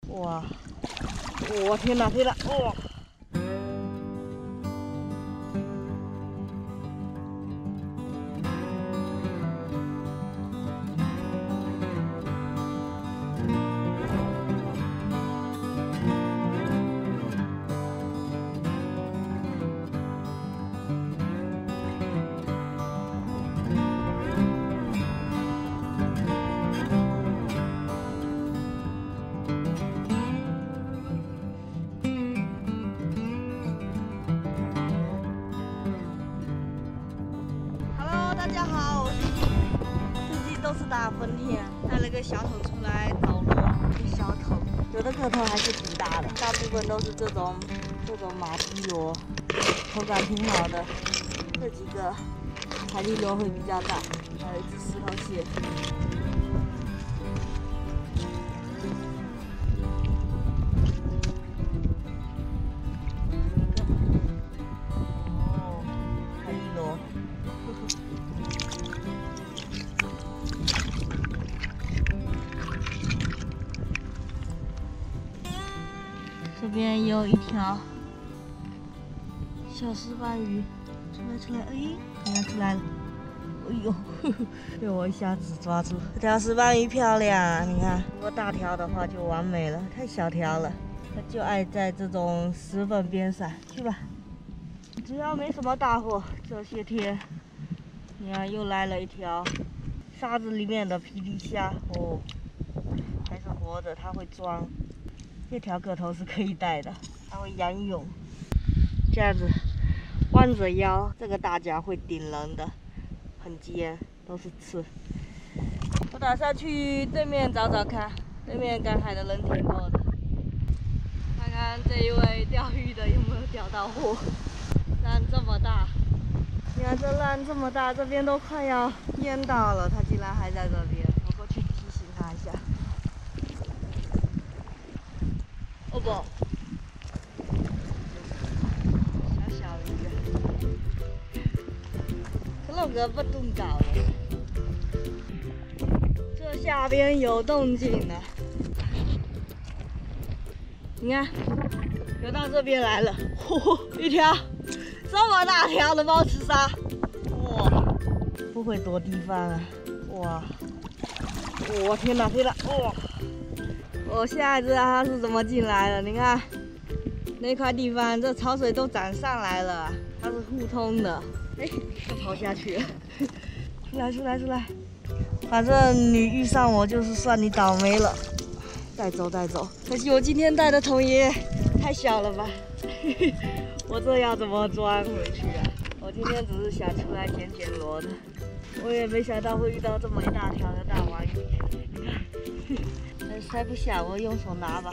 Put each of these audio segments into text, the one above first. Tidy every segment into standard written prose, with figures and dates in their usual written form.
哇！我天哪，天哪！哇！ 大家好，我是一，最近都是大风天，带了个小桶出来找螺，一小桶，有的个头还是挺大的，大部分都是这种马蹄螺，口感挺好的。这几个海蛎螺会比较大，还有一只石头蟹。哦，海蛎螺。 这边有一条小石斑鱼，出来，哎，你看出来了，哎呦，被我一下子抓住。这条石斑鱼漂亮啊，你看，如果大条的话就完美了，太小条了，它就爱在这种石缝边上。去吧，只要没什么大货，这些天，你看又来了一条沙子里面的皮皮虾，哦，还是活着，它会装。 这条个头是可以带的，它会仰泳，这样子弯着腰，这个大脚会顶人的，很尖，都是刺。我打算去对面找找看，对面赶海的人挺多的，看看这一位钓鱼的有没有钓到货。浪这么大，你看这浪这么大，这边都快要淹到了，他竟然还在这边，我过去提醒他一下。 哦不，小鱼，这老哥不动搞了，这下边有动静了。你看，游到这边来了，嚯，一条这么大条的猫齿鲨，哇，不会躲地方啊，哇，我天哪，天哪，哇！ 我现在知道它是怎么进来的。你看那块地方，这潮水都涨上来了，它是互通的。哎，它跑下去了，出来！反正你遇上我，就是算你倒霉了。带走。可惜我今天带的桶也太小了吧，我这要怎么装回去啊？我今天只是想出来捡螺的，我也没想到会遇到这么一大条的大王鱼。你看。塞不下，我用手拿吧。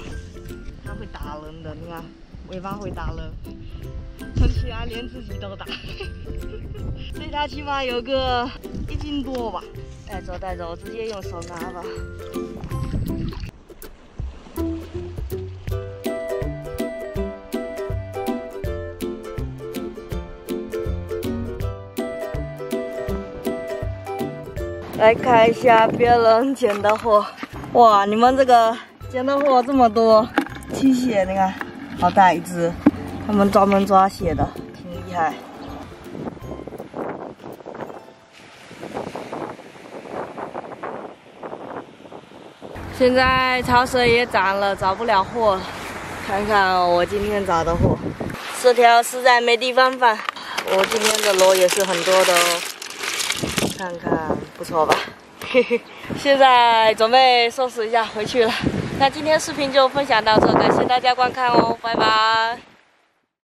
它会打人的，你看，尾巴会打人，很喜欢连自己都打。所以它起码有个1斤多吧。带走，我直接用手拿吧。来看一下别人捡的货。 哇，你们这个捡的货这么多，七蟹你看，好大一只，他们专门抓蟹的，挺厉害。现在潮水也涨了，找不了货了。看看我今天找的货，这条实在没地方放。我今天的螺也是很多的哦，看看不错吧？ 现在准备收拾一下回去了。那今天视频就分享到这，感谢大家观看哦，拜拜。